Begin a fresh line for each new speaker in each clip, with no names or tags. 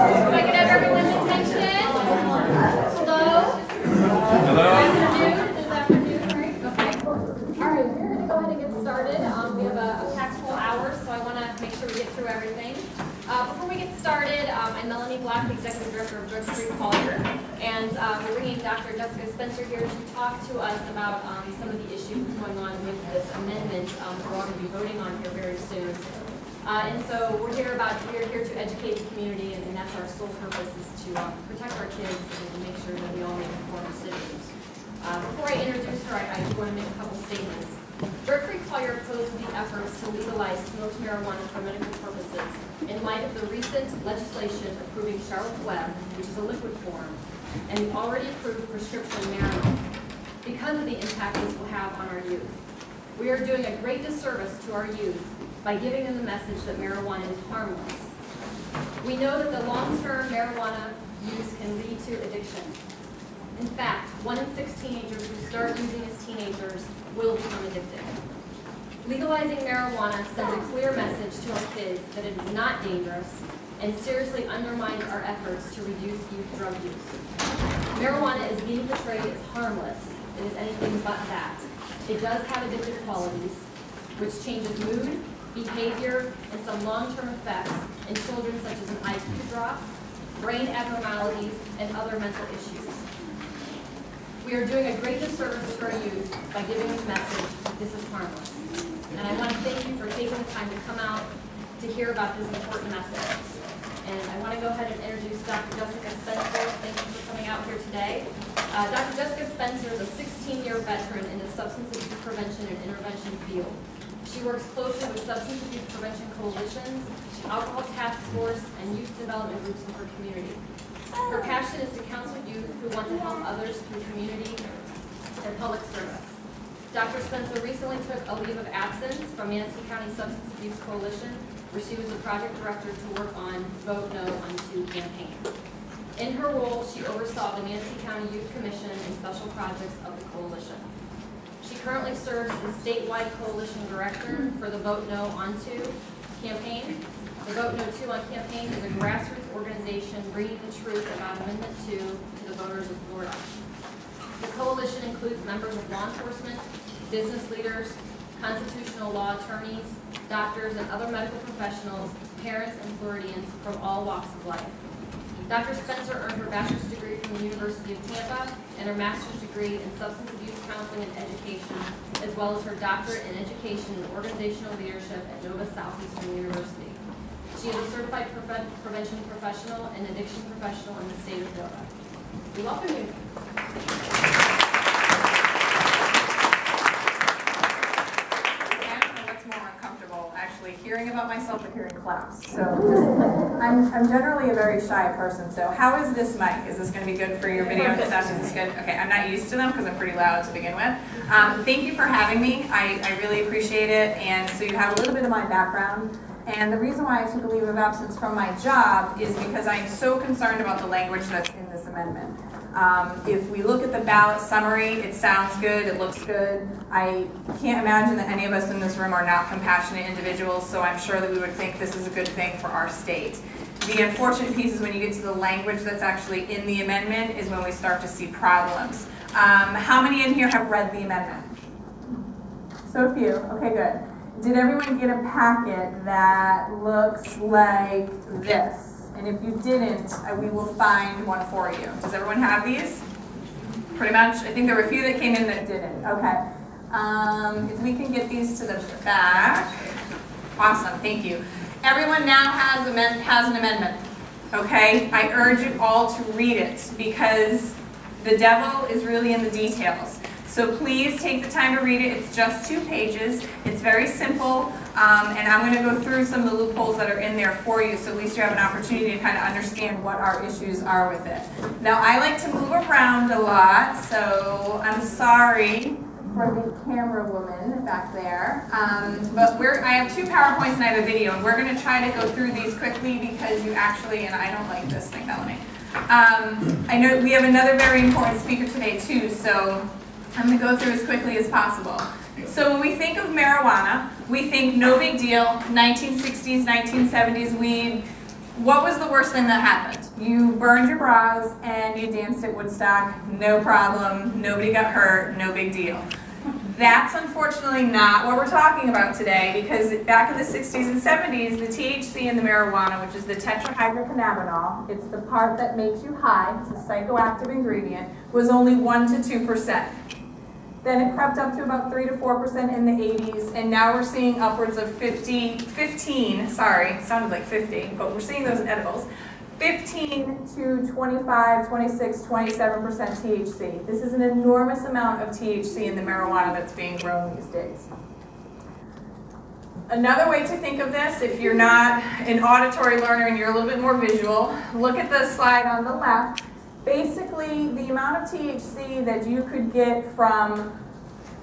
If I could have everyone's attention. Hello? Hello? This afternoon, right? Okay. All right, we're going to go ahead and get started. We have a packed full hour, so I want to make sure we get through everything. Before we get started, I'm Melanie Black, the Executive Director of Drug Free Collier, and we're bringing Dr. Jessica Spencer here to talk to us about some of the issues going on with this amendment that we're all going to be voting on here very soon. And so we're here to educate the community, and that's our sole purpose, is to protect our kids and to make sure that we all make informed decisions. Before I introduce her, I just want to make a couple statements. Drug Free Collier opposes the efforts to legalize smoked marijuana for medical purposes in light of the recent legislation approving Charlotte's Web, which is a liquid form, and the already approved prescription marijuana, because of the impact this will have on our youth. We are doing a great disservice to our youth by giving them the message that marijuana is harmless. We know that the long-term marijuana use can lead to addiction. In fact, 1 in 6 teenagers who start using as teenagers will become addicted. Legalizing marijuana sends a clear message to our kids that it is not dangerous and seriously undermines our efforts to reduce youth drug use. Marijuana is being portrayed as harmless. It is anything but that. It does have addictive qualities, which changes mood, behavior, and some long-term effects in children, such as an IQ drop, brain abnormalities, and other mental issues. We are doing a great disservice to our youth by giving this message that this is harmless. And I want to thank you for taking the time to come out to hear about this important message. And I want to go ahead and introduce Dr. Jessica Spencer. Thank you for coming out here today. Dr. Jessica Spencer is a 16-year veteran in the substance abuse prevention and intervention field. She works closely with substance abuse prevention coalitions, alcohol task force, and youth development groups in her community. Her passion is to counsel youth who want to help others through community and public service. Dr. Spencer recently took a leave of absence from Manatee County Substance Abuse Coalition, where she was the project director to work on Vote No on 2 campaign. In her role, she oversaw the Manatee County Youth Commission and special projects of the coalition. She currently serves as the statewide coalition director for the Vote No on 2 campaign. The Vote No 2 on campaign is a grassroots organization bringing the truth about Amendment 2 to the voters of Florida. The coalition includes members of law enforcement, business leaders, constitutional law attorneys, doctors, and other medical professionals, parents, and Floridians from all walks of life. Dr. Spencer earned her bachelor's degree from the University of Tampa and her master's degree in substance abuse counseling and education, as well as her doctorate in education and organizational leadership at Nova Southeastern University. She is a certified prevention professional and addiction professional in the state of Florida. We welcome you.
What's more uncomfortable, actually hearing about myself or hearing claps? So I'm generally a very shy person. So how is this mic? Is this going to be good for your video and stuff? Is this good? Okay, I'm not used to them because I'm pretty loud to begin with. Thank you for having me. I really appreciate it. And so you have a little bit of my background. And the reason why I took a leave of absence from my job is because I am so concerned about the language that's in this amendment. If we look at the ballot summary, it sounds good, it looks good. I can't imagine that any of us in this room are not compassionate individuals, so I'm sure that we would think this is a good thing for our state. The unfortunate piece is when you get to the language that's actually in the amendment is when we start to see problems. How many in here have read the amendment? So few. Okay, good. Did everyone get a packet that looks like this? And if you didn't, we will find one for you. Does everyone have these? Pretty much. I think there were a few that came in that didn't. Okay. If we can get these to the back. Awesome. Thank you. Everyone now has an amendment. Okay? I urge you all to read it because the devil is really in the details. So please take the time to read it. It's just 2 pages. It's very simple, and I'm going to go through some of the loopholes that are in there for you, so at least you have an opportunity to kind of understand what our issues are with it. Now, I like to move around a lot, so I'm sorry for the camera woman back there. But I have 2 PowerPoints and I have a video, and we're going to try to go through these quickly because you actually, and I don't like this thing, Melanie. I know we have another very important speaker today too, so I'm going to go through as quickly as possible. So when we think of marijuana, we think no big deal, 1960s, 1970s weed, What was the worst thing that happened? You burned your bras and you danced at Woodstock, no problem, nobody got hurt, no big deal. That's unfortunately not what we're talking about today, because back in the 60s and 70s, the THC in the marijuana, which is the tetrahydrocannabinol, it's the part that makes you high, it's a psychoactive ingredient, was only 1 to 2%. Then it crept up to about 3 to 4% in the 80s, and now we're seeing upwards of 15, sounded like 50, but we're seeing those in edibles, 15 to 25, 26, 27% THC. This is an enormous amount of THC in the marijuana that's being grown these days. Another way to think of this, if you're not an auditory learner and you're a little bit more visual, look at the slide on the left. Basically, the amount of THC that you could get from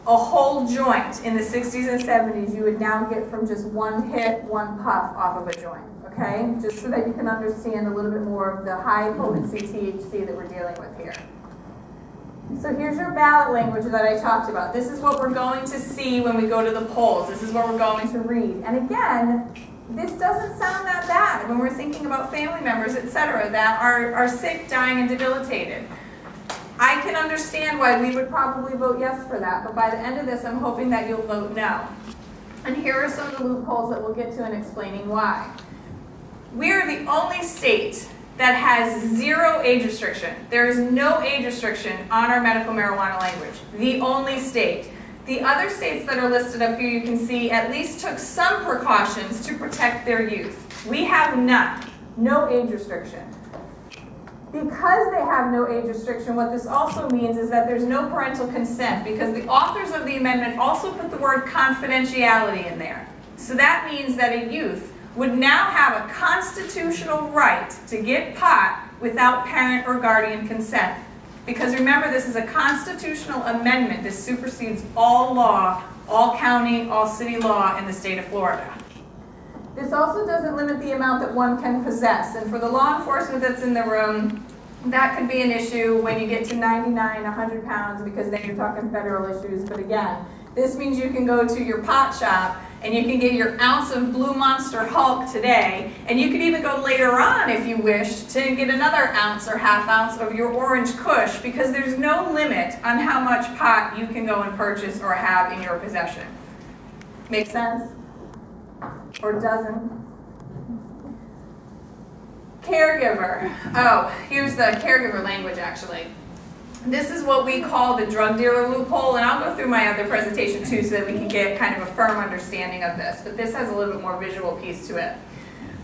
a whole joint in the 60s and 70s, you would now get from just one hit, one puff off of a joint, okay? Just so that you can understand a little bit more of the high potency THC that we're dealing with here. So here's your ballot language that I talked about. This is what we're going to see when we go to the polls. This is what we're going to read. And again, this doesn't sound that bad when we're thinking about family members, etc., that are sick, dying, and debilitated. I can understand why we would probably vote yes for that, but by the end of this, I'm hoping that you'll vote no. And here are some of the loopholes that we'll get to in explaining why. We are the only state that has 0 age restriction. There is no age restriction on our medical marijuana language. The only state. The other states that are listed up here, you can see, at least took some precautions to protect their youth. We have none. No age restriction. Because they have no age restriction, what this also means is that there's no parental consent, because the authors of the amendment also put the word confidentiality in there. So that means that a youth would now have a constitutional right to get pot without parent or guardian consent. Because remember, this is a constitutional amendment. This supersedes all law, all county, all city law in the state of Florida. This also doesn't limit the amount that one can possess. And for the law enforcement that's in the room, that could be an issue when you get to 99, 100 pounds, because then you're talking federal issues. But again, this means you can go to your pot shop and you can get your ounce of Blue Monster Hulk today, and you could even go later on, if you wish, to get another ounce or half ounce of your Orange Kush, because there's no limit on how much pot you can go and purchase or have in your possession. Make sense? Or doesn't? Caregiver. Oh, here's the caregiver language, actually. This is what we call the drug dealer loophole, and I'll go through my other presentation too so that we can get kind of a firm understanding of this, but this has a little bit more visual piece to it.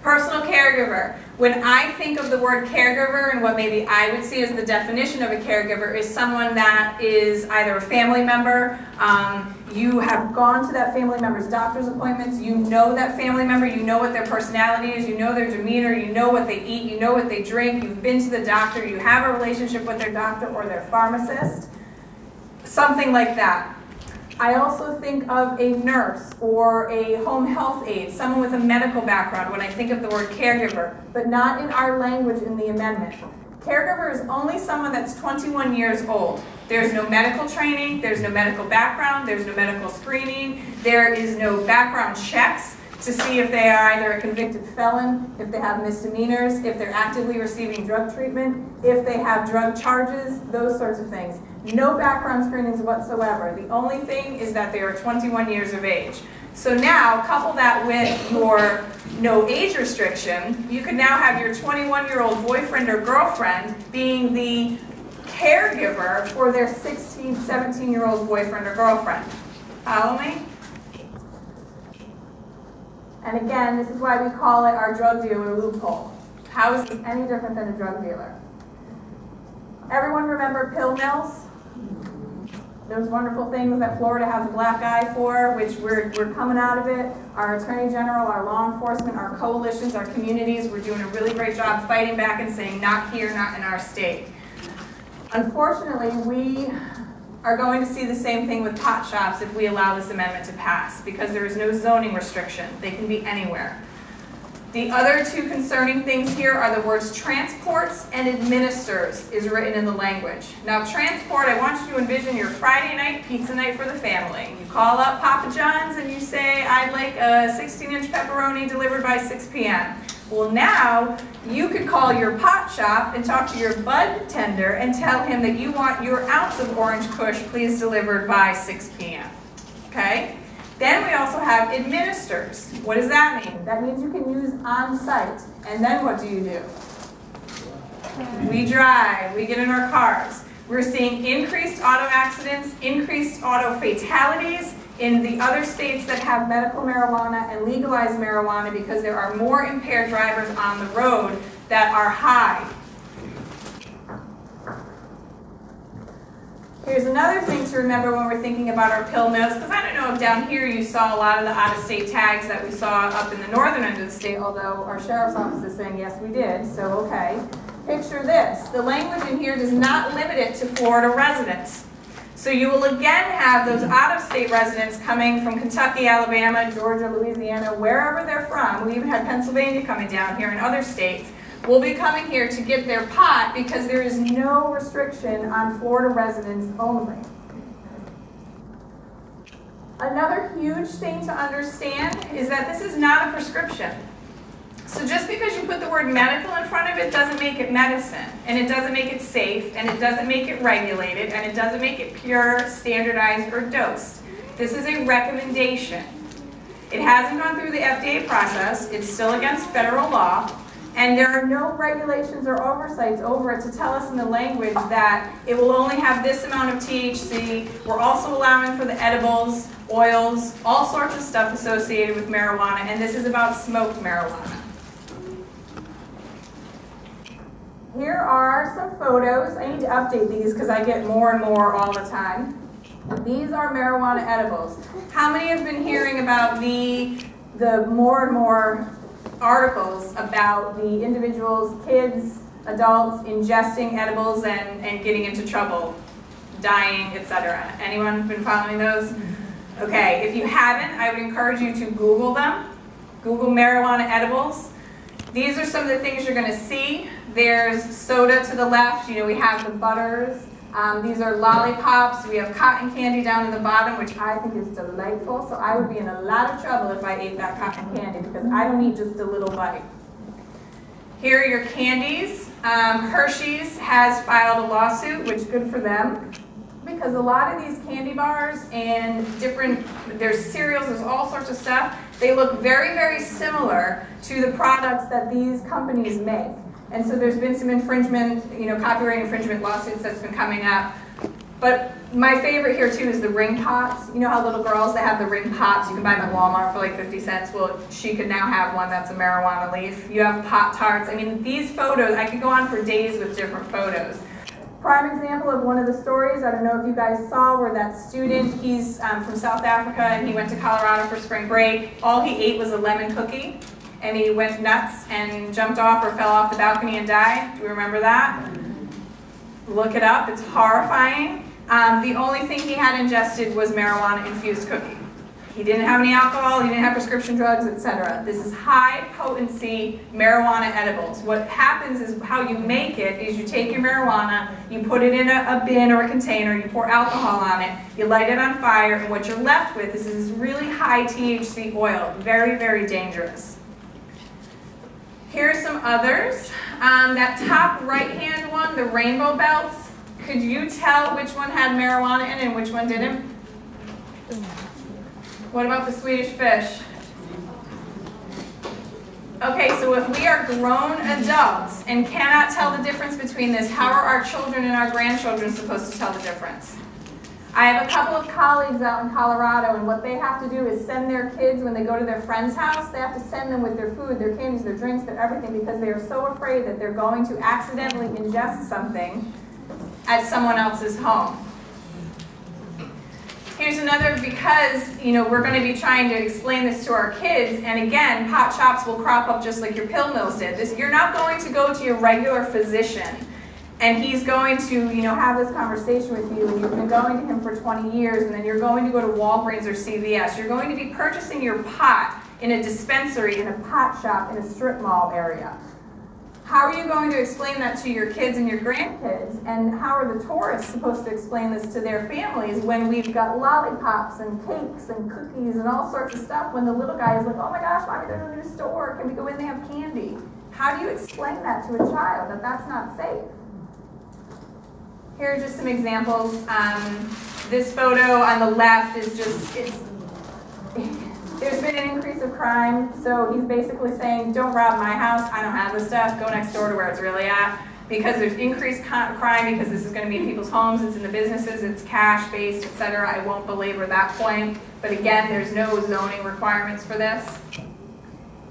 Personal caregiver. When I think of the word caregiver, and what maybe I would see as the definition of a caregiver, is someone that is either a family member, you have gone to that family member's doctor's appointments, you know that family member, you know what their personality is, you know their demeanor, you know what they eat, you know what they drink, you've been to the doctor, you have a relationship with their doctor or their pharmacist, something like that. I also think of a nurse or a home health aide, someone with a medical background when I think of the word caregiver, but not in our language in the amendment. Caregiver is only someone that's 21 years old. There's no medical training, there's no medical background, there's no medical screening, there is no background checks to see if they are either a convicted felon, if they have misdemeanors, if they're actively receiving drug treatment, if they have drug charges, those sorts of things. No background screenings whatsoever. The only thing is that they are 21 years of age. So now, couple that with your no age restriction, you could now have your 21-year-old boyfriend or girlfriend being the caregiver for their 16, 17-year-old boyfriend or girlfriend. Follow me? And again, this is why we call it our drug dealer loophole. How is this any different than a drug dealer? Everyone remember pill mills? Those wonderful things that Florida has a black eye for, which we're coming out of it. Our Attorney General, our law enforcement, our coalitions, our communities, we're doing a really great job fighting back and saying, not here, not in our state. Unfortunately, we are going to see the same thing with pot shops if we allow this amendment to pass, because there is no zoning restriction. They can be anywhere. The other two concerning things here are the words transports and administers is written in the language. Now transport, I want you to envision your Friday night pizza night for the family. You call up Papa John's and you say, I'd like a 16-inch pepperoni delivered by 6 p.m. Well, now you could call your pot shop and talk to your bud tender and tell him that you want your ounce of orange kush please delivered by 6 p.m. Okay? Then we also have administers. What does that mean? That means you can use on-site. And then what do? We drive, we get in our cars. We're seeing increased auto accidents, increased auto fatalities in the other states that have medical marijuana and legalized marijuana because there are more impaired drivers on the road that are high. Here's another thing to remember when we're thinking about our pill mills, because I don't know if down here you saw a lot of the out-of-state tags that we saw up in the northern end of the state, although our sheriff's office is saying yes, we did, so okay. Picture this. The language in here does not limit it to Florida residents. So you will again have those out-of-state residents coming from Kentucky, Alabama, Georgia, Louisiana, wherever they're from. We even had Pennsylvania coming down here and other states. Will be coming here to get their pot because there is no restriction on Florida residents only. Another huge thing to understand is that this is not a prescription. So just because you put the word medical in front of it doesn't make it medicine, and it doesn't make it safe, and it doesn't make it regulated, and it doesn't make it pure, standardized, or dosed. This is a recommendation. It hasn't gone through the FDA process. It's still against federal law, and there are no regulations or oversights over it to tell us in the language that it will only have this amount of THC. We're also allowing for the edibles, oils, all sorts of stuff associated with marijuana, and this is about smoked marijuana. Here are some photos. I need to update these because I get more and more all the time. These are marijuana edibles. How many have been hearing about the more and more articles about the individuals, kids, adults, ingesting edibles and getting into trouble, dying, etc.? Anyone been following those? Okay, if you haven't, I would encourage you to Google them. Google marijuana edibles. These are some of the things you're going to see. There's soda to the left. We have the butters. These are lollipops. We have cotton candy down in the bottom, which I think is delightful. So I would be in a lot of trouble if I ate that cotton candy because I don't eat just a little bite. Here are your candies. Hershey's has filed a lawsuit, which is good for them, because a lot of these candy bars and there's cereals, there's all sorts of stuff, they look very, very similar to the products that these companies make. And so there's been some infringement, copyright infringement lawsuits that's been coming up. But my favorite here too is the ring pops. You know how little girls, they have the ring pops, you can buy them at Walmart for like 50 cents. Well, she could now have one that's a marijuana leaf. You have Pop-Tarts. I mean, these photos, I could go on for days with different photos. Prime example of one of the stories, I don't know if you guys saw, where that student, he's from South Africa and he went to Colorado for spring break. All he ate was a lemon cookie and he went nuts and jumped off or fell off the balcony and died. Do you remember that? Look it up, it's horrifying. The only thing he had ingested was marijuana infused cookie. He didn't have any alcohol, he didn't have prescription drugs, etc. This is high potency marijuana edibles. What happens is how you make it is you take your marijuana, you put it in a bin or a container, you pour alcohol on it, you light it on fire, and what you're left with is this really high THC oil. Very, very dangerous. Here's some others. That top right-hand one, the rainbow belts, could you tell which one had marijuana in it and which one didn't? What about the Swedish fish? Okay, so if we are grown adults and cannot tell the difference between this, how are our children and our grandchildren supposed to tell the difference? I have a couple of colleagues out in Colorado, and what they have to do is send their kids when they go to their friend's house, they have to send them with their food, their candies, their drinks, their everything, because they are so afraid that they're going to accidentally ingest something at someone else's home. Here's another, because we're going to be trying to explain this to our kids, and again, pot shops will crop up just like your pill mills did. You're not going to go to your regular physician and he's going to have this conversation with you, and you've been going to him for 20 years, and then you're going to go to Walgreens or CVS. You're going to be purchasing your pot in a dispensary, in a pot shop, in a strip mall area. How are you going to explain that to your kids and your grandkids? And how are the tourists supposed to explain this to their families when we've got lollipops and cakes and cookies and all sorts of stuff, when the little guy is like, oh my gosh, Mommy, there's a new store. Can we go in and have candy? How do you explain that to a child, that that's not safe? Here are just some examples. This photo on the left is just, there's been an increase of crime, so he's basically saying, don't rob my house, I don't have the stuff, go next door to where it's really at. Because there's increased crime, because this is going to be in people's homes, it's in the businesses, it's cash-based, etc. I won't belabor that point. But again, there's no zoning requirements for this.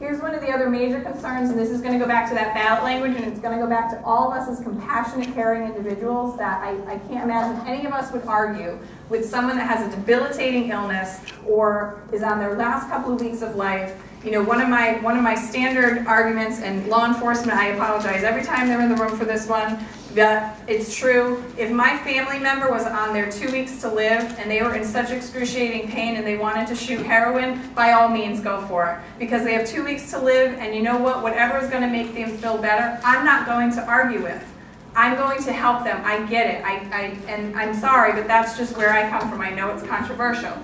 Here's one of the other major concerns, and this is going to go back to that ballot language, and it's going to go back to all of us as compassionate, caring individuals, that I can't imagine any of us would argue with someone that has a debilitating illness or is on their last couple of weeks of life. You know, one of my standard arguments, and law enforcement, I apologize every time they're in the room for this one, that it's true. If my family member was on their 2 weeks to live and they were in such excruciating pain and they wanted to shoot heroin, by all means go for it. Because they have 2 weeks to live, and you know what? Whatever is going to make them feel better, I'm not going to argue with. I'm going to help them. I get it. And I'm sorry, but that's just where I come from. I know it's controversial.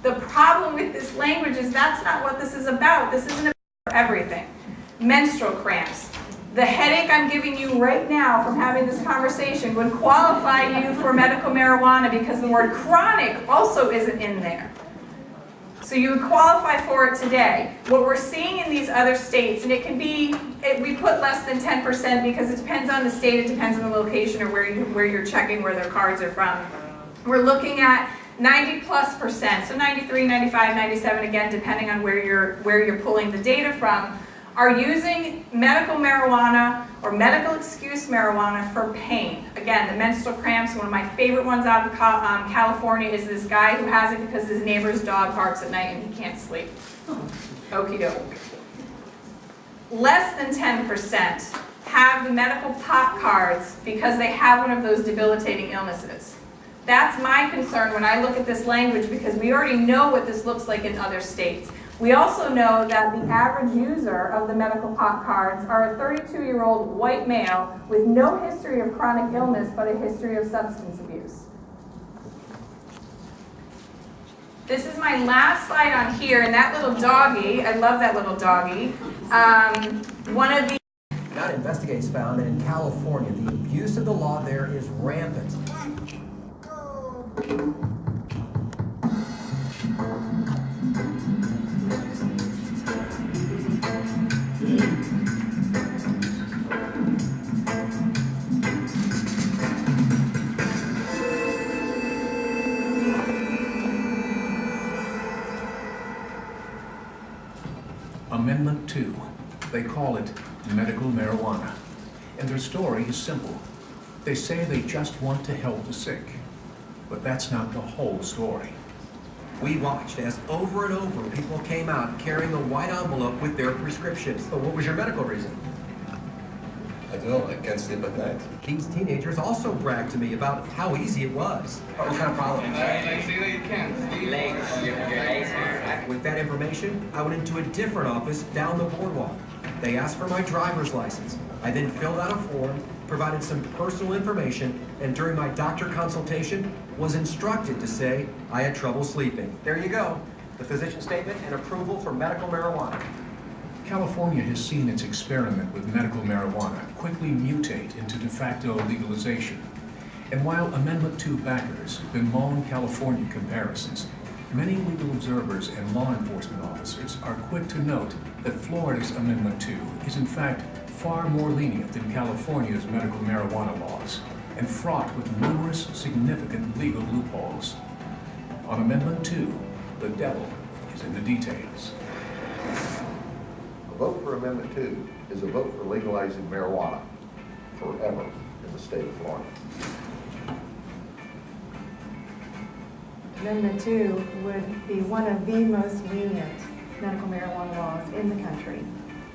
The problem with this language is that's not what this is about. This isn't about everything. Menstrual cramps. The headache I'm giving you right now from having this conversation would qualify you for medical marijuana, because the word chronic also isn't in there. So you would qualify for it today. What we're seeing in these other states, and it can be, we put less than 10% because it depends on the state, it depends on the location, or where you're checking where their cards are from. We're looking at 90+%, so 93, 95, 97, again, depending on where you're pulling the data from, are using medical marijuana or medical excuse marijuana for pain. Again, the menstrual cramps, one of my favorite ones out of California is this guy who has it because his neighbor's dog barks at night and he can't sleep. Okie doke. Less than 10% have the medical pot cards because they have one of those debilitating illnesses. That's my concern when I look at this language, because we already know what this looks like in other states. We also know that the average user of the medical pot cards are a 32-year-old white male with no history of chronic illness but a history of substance abuse. This is my last slide on here, and that little doggy, I love that little doggy. One of the
investigates found that in California, the abuse of the law there is rampant.
Amendment 2. They call it medical marijuana. And their story is simple. They say they just want to help the sick. But that's not the whole story.
We watched as over and over people came out carrying a white envelope with their prescriptions. So what was your medical reason?
I don't know, I can't sleep at night.
These teenagers also bragged to me about how easy it was. What kind of problems? With that information, I went into a different office down the boardwalk. They asked for my driver's license. I then filled out a form, provided some personal information, and during my doctor consultation, was instructed to say I had trouble sleeping. There you go. The physician statement and approval for medical marijuana.
California has seen its experiment with medical marijuana quickly mutate into de facto legalization. And while Amendment 2 backers bemoan California comparisons, many legal observers and law enforcement officers are quick to note that Florida's Amendment 2 is in fact far more lenient than California's medical marijuana laws, and fraught with numerous significant legal loopholes. On Amendment 2, the devil is in the details.
A vote for Amendment 2 is a vote for legalizing marijuana forever in the state of Florida.
Amendment 2 would be one of the most lenient medical marijuana laws in the country.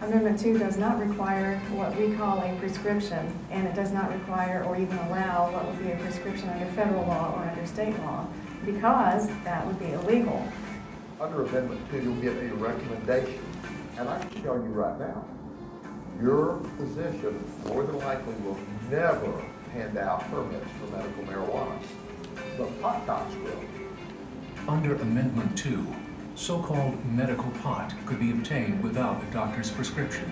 Amendment 2 does not require what we call a prescription, and it does not require or even allow what would be a prescription under federal law or under state law, because that would be illegal.
Under Amendment 2, you'll get a recommendation. And I can tell you right now, Your physician more than likely will never hand out permits for medical marijuana, but pot docs will.
Under Amendment 2, so-called medical pot could be obtained without a doctor's prescription.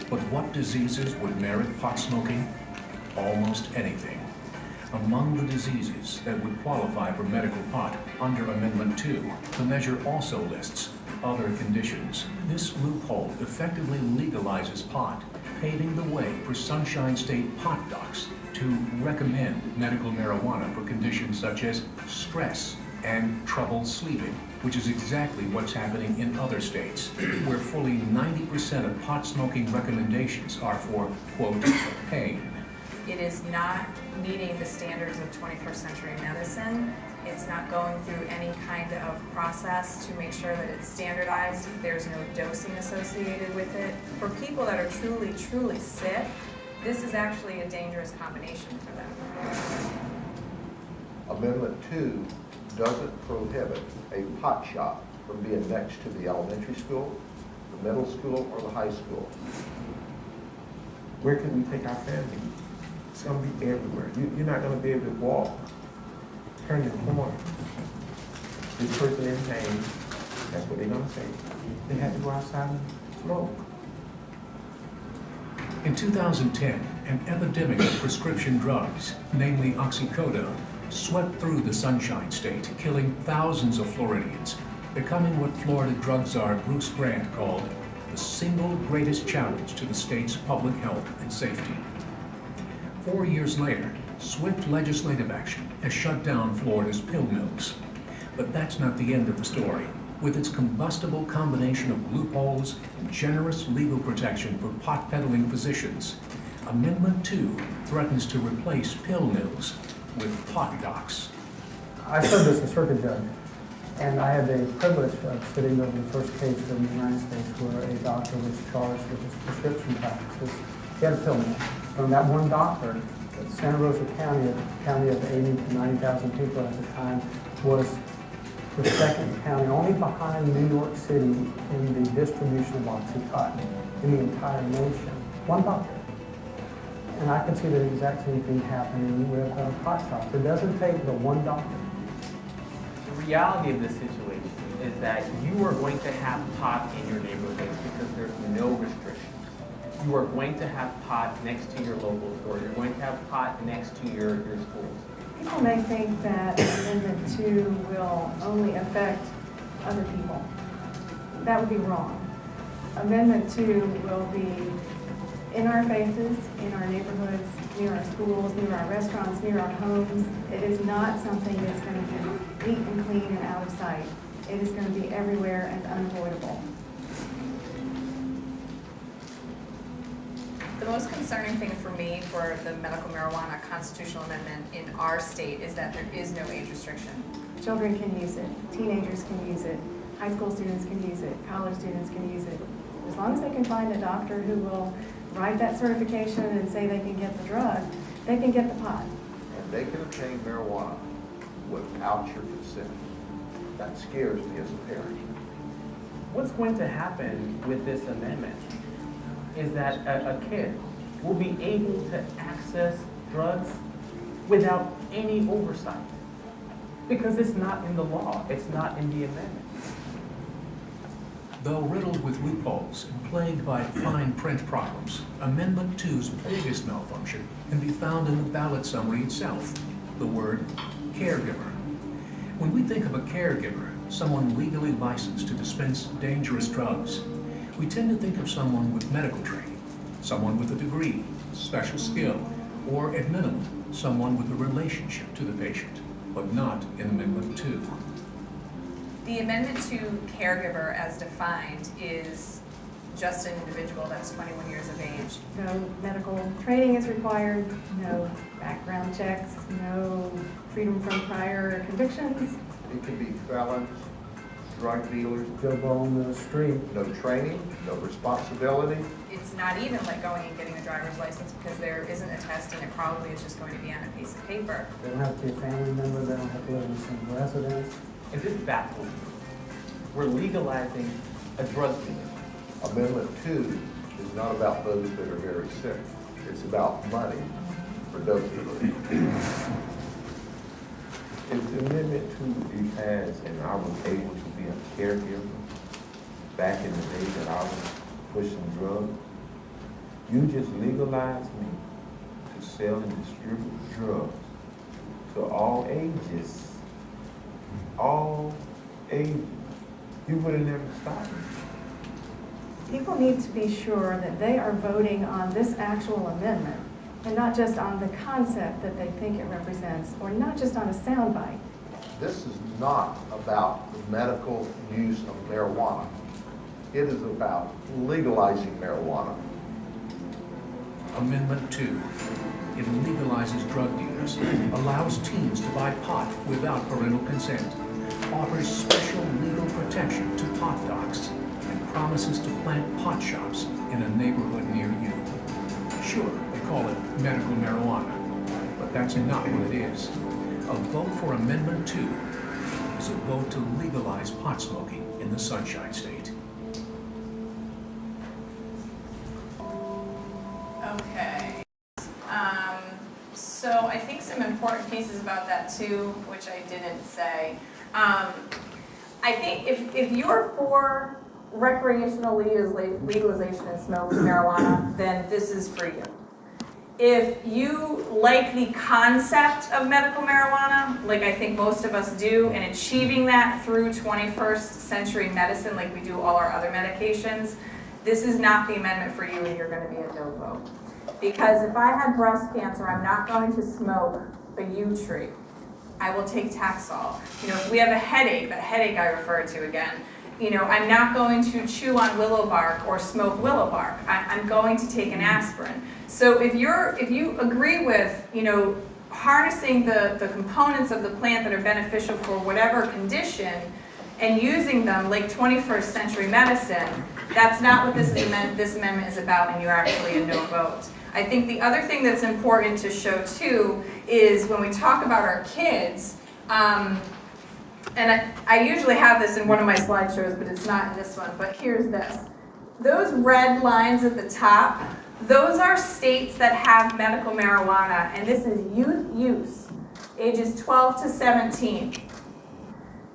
But what diseases would merit pot smoking? Almost anything. Among the diseases that would qualify for medical pot under Amendment 2, the measure also lists other conditions. This loophole effectively legalizes pot, paving the way for Sunshine State pot docs to recommend medical marijuana for conditions such as stress and trouble sleeping, which is exactly what's happening in other states, where fully 90% of pot smoking recommendations are for, quote, pain.
It is not meeting the standards of 21st century medicine. It's not going through any kind of process to make sure that it's standardized. There's no dosing associated with it. For people that are truly, truly sick, this is actually a dangerous combination for them.
Amendment 2 doesn't prohibit a pot shop from being next to the elementary school, the middle school, or the high school.
Where can we take our family? It's gonna be everywhere. You're not gonna be able to walk, turn the corner. This person in pain, that's what they're gonna say. They had to go outside and smoke.
In 2010, an epidemic of prescription drugs, namely oxycodone, swept through the Sunshine State, killing thousands of Floridians, becoming what Florida drug czar Bruce Grant called the single greatest challenge to the state's public health and safety. 4 years later, swift legislative action has shut down Florida's pill mills. But that's not the end of the story. With its combustible combination of loopholes and generous legal protection for pot-peddling physicians, Amendment 2 threatens to replace pill mills with pot docs.
I served as a circuit judge, and I had the privilege of sitting over the first case in the United States where a doctor was charged with his prescription practices. He had a pill mill. From that one doctor, Santa Rosa County, a county of 80 to 90,000 people at the time, was the second county, only behind New York City, in the distribution of Oxycontin in the entire nation. One doctor. And I can see the exact same thing happening with pot shops. It doesn't take the one doctor.
The reality of this situation is that you are going to have pot in your neighborhoods because there's no restrictions. You are going to have pot next to your local store. You're going to have pot next to your schools.
People may think that Amendment 2 will only affect other people. That would be wrong. Amendment 2 will be in our faces, in our neighborhoods, near our schools, near our restaurants, near our homes. It is not something that's going to be neat and clean and out of sight. It is going to be everywhere and unavoidable.
The most concerning thing for me for the medical marijuana constitutional amendment in our state is that there is no age restriction.
Children can use it, teenagers can use it, high school students can use it, college students can use it. As long as they can find a doctor who will write that certification and say they can get the drug, they can get the pot.
And they can obtain marijuana without your consent. That scares me as a parent.
What's going to happen with this amendment is that a kid will be able to access drugs without any oversight because it's not in the law, it's not in the amendment.
Though riddled with loopholes and plagued by fine print problems, Amendment 2's biggest malfunction can be found in the ballot summary itself, the word caregiver. When we think of a caregiver, someone legally licensed to dispense dangerous drugs, we tend to think of someone with medical training, someone with a degree, special skill, or at minimum, someone with a relationship to the patient, but not in Amendment 2.
The amendment to caregiver as defined is just an individual that's 21 years of age.
No medical training is required, no background checks, no freedom from prior convictions.
It can be felons, drug dealers,
Joe Blow on the street.
no training, no responsibility.
It's not even like going and getting a driver's license because there isn't a test and it probably is just going to be on a piece of paper.
They don't have to be a family member, they don't have to live in the same residence.
And this baffles me. We're legalizing a drug dealer.
Amendment 2 is not about those that are very sick. It's about money for those that are.
If the Amendment 2 is passed and I was able to be a caregiver back in the day that I was pushing drugs, you just legalized me to sell and distribute drugs to all ages. All ages. You would have never stopped me.
People need to be sure that they are voting on this actual amendment and not just on the concept that they think it represents, or not just on a soundbite.
This is not about the medical use of marijuana. It is about legalizing marijuana.
Amendment 2. It legalizes drug dealers, allows teens to buy pot without parental consent, offers special legal protection to pot docs, and promises to plant pot shops in a neighborhood near you. Sure, they call it medical marijuana, but that's not what it is. A vote for Amendment 2 is a vote to legalize pot smoking in the Sunshine State.
Okay. So I think some important pieces about that too, which I didn't say. I think if you're for recreational legalization and smoking marijuana, then this is for you. If you like the concept of medical marijuana, like I think most of us do, and achieving that through 21st century medicine like we do all our other medications, this is not the amendment for you and you're going to be a no vote. Because if I had breast cancer, I'm not going to smoke a yew tree. I will take Taxol. If we have a headache, that headache I referred to again, I'm not going to chew on willow bark or smoke willow bark. I'm going to take an aspirin. So if you agree with, harnessing the components of the plant that are beneficial for whatever condition and using them like 21st century medicine, that's not what this amendment is about, and you're actually a no vote. I think the other thing that's important to show too is when we talk about our kids, and I usually have this in one of my slideshows, but it's not in this one, but here's this. Those red lines at the top, those are states that have medical marijuana, and this is youth use, ages 12 to 17.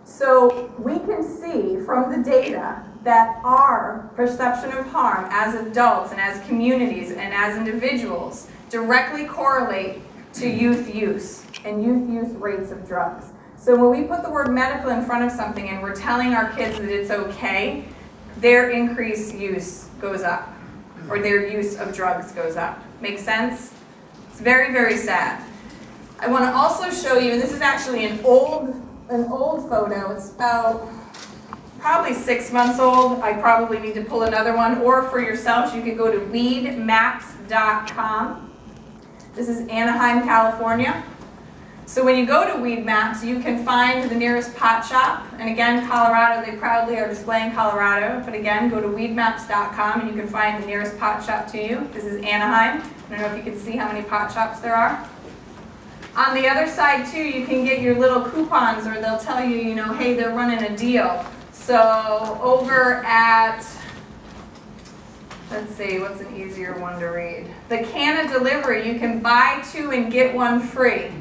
So we can see from the data that our perception of harm as adults and as communities and as individuals directly correlate to youth use and youth use rates of drugs. So when we put the word medical in front of something and we're telling our kids that it's okay, their increased use goes up, or their use of drugs goes up. Make sense? It's very, very sad. I want to also show you, and this is actually an old photo. It's about probably 6 months old. I probably need to pull another one, or for yourselves, you can go to weedmaps.com. This is Anaheim, California. So when you go to Weed Maps, you can find the nearest pot shop. And again, Colorado, they proudly are displaying Colorado. But again, go to weedmaps.com and you can find the nearest pot shop to you. This is Anaheim. I don't know if you can see how many pot shops there are. On the other side too, you can get your little coupons, or they'll tell you, hey, they're running a deal. So over at, let's see, what's an easier one to read? The Canna Delivery, you can buy 2 and get 1 free.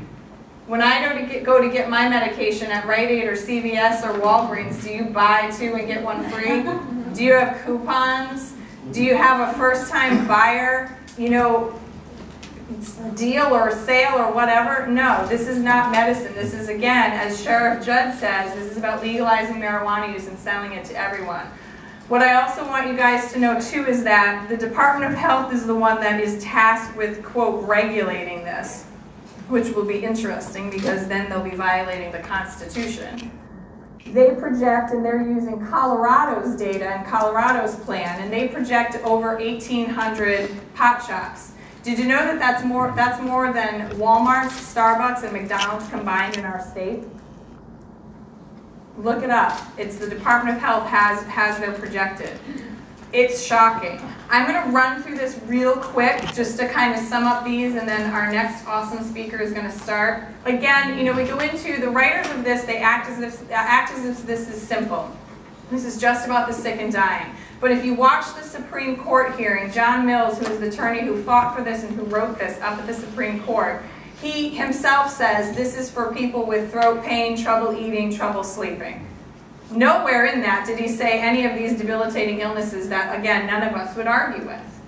When I go to get my medication at Rite Aid or CVS or Walgreens, do you buy 2 and get 1 free? Do you have coupons? Do you have a first-time buyer, deal or sale or whatever? No, this is not medicine. This is, again, as Sheriff Judd says, this is about legalizing marijuana use and selling it to everyone. What I also want you guys to know too is that the Department of Health is the one that is tasked with, quote, regulating this, which will be interesting because then they'll be violating the Constitution. They project, and they're using Colorado's data and Colorado's plan, and they project over 1,800 pot shops. Did you know that that's more than Walmart's, Starbucks, and McDonald's combined in our state? Look it up. It's the Department of Health has their projected. It's shocking. I'm going to run through this real quick just to kind of sum up these, and then our next awesome speaker is going to start. Again, we go into the writers of this. They act as if this is simple. This is just about the sick and dying. But if you watch the Supreme Court hearing, John Mills, who is the attorney who fought for this and who wrote this up at the Supreme Court, he himself says this is for people with throat pain, trouble eating, trouble sleeping. Nowhere in that did he say any of these debilitating illnesses that, again, none of us would argue with.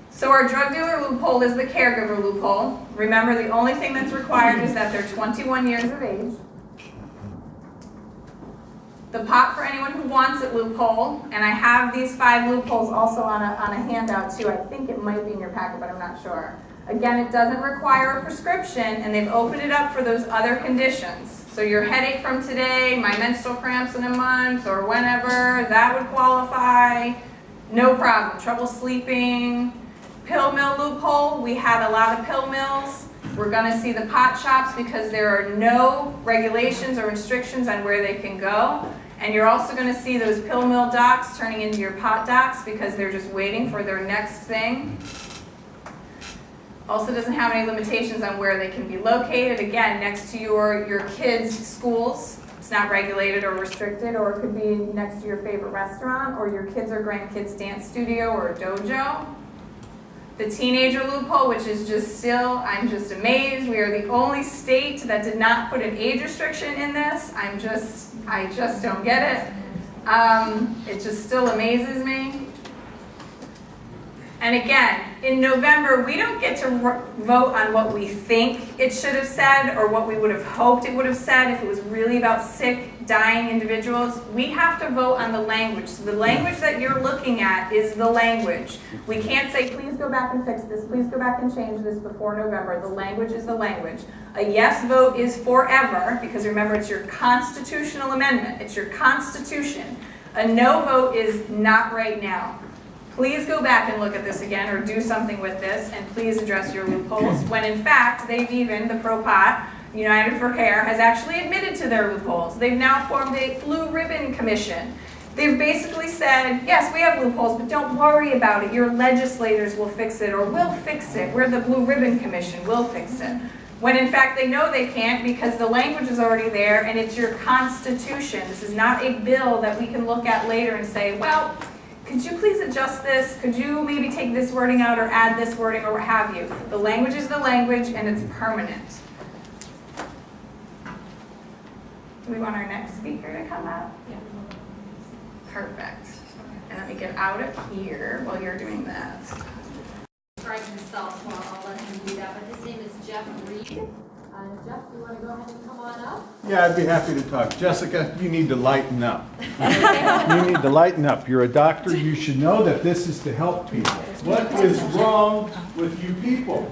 So our drug dealer loophole is the caregiver loophole. Remember, the only thing that's required is that they're 21 years of age. The pot for anyone who wants it loophole, and I have these 5 loopholes also on a handout too. I think it might be in your packet, but I'm not sure. Again, it doesn't require a prescription, and they've opened it up for those other conditions. So your headache from today, my menstrual cramps in a month, or whenever, that would qualify. No problem. Trouble sleeping. Pill mill loophole, we had a lot of pill mills. We're going to see the pot shops because there are no regulations or restrictions on where they can go. And you're also going to see those pill mill docs turning into your pot docs because they're just waiting for their next thing. Also doesn't have any limitations on where they can be located. Again, next to your kids' schools. It's not regulated or restricted, or it could be next to your favorite restaurant or your kids or grandkids' dance studio or a dojo. The teenager loophole, which is just still, I'm just amazed. We are the only state that did not put an age restriction in this. I just don't get it. It just still amazes me. And again, in November, we don't get to vote on what we think it should have said or what we would have hoped it would have said if it was really about sick, dying individuals. We have to vote on the language. So the language that you're looking at is the language. We can't say, please go back and fix this, please go back and change this before November. The language is the language. A yes vote is forever, because remember, it's your constitutional amendment. It's your constitution. A no vote is not right now. Please go back and look at this again or do something with this, and please address your loopholes, when in fact, they've even, the Pro-Pot, United for Care, has actually admitted to their loopholes. They've now formed a Blue Ribbon Commission. They've basically said, yes, we have loopholes, but don't worry about it. Your legislators will fix it, or we'll fix it. We're the Blue Ribbon Commission, we'll fix it. When in fact they know they can't, because the language is already there and it's your constitution. This is not a bill that we can look at later and say, well, could you please adjust this? Could you maybe take this wording out or add this wording or what have you? The language is the language and it's permanent. Do we want our next speaker to come up?
Yeah.
Perfect. And let me get out of here while you're doing that.
Describe himself, so I'll let him do that. But his name is Jeff Reed. Jeff, you want to go ahead and come on up?
Yeah, I'd be happy to talk. Jessica, you need to lighten up. You need to lighten up. You're a doctor. You should know that this is to help people. What is wrong with you people?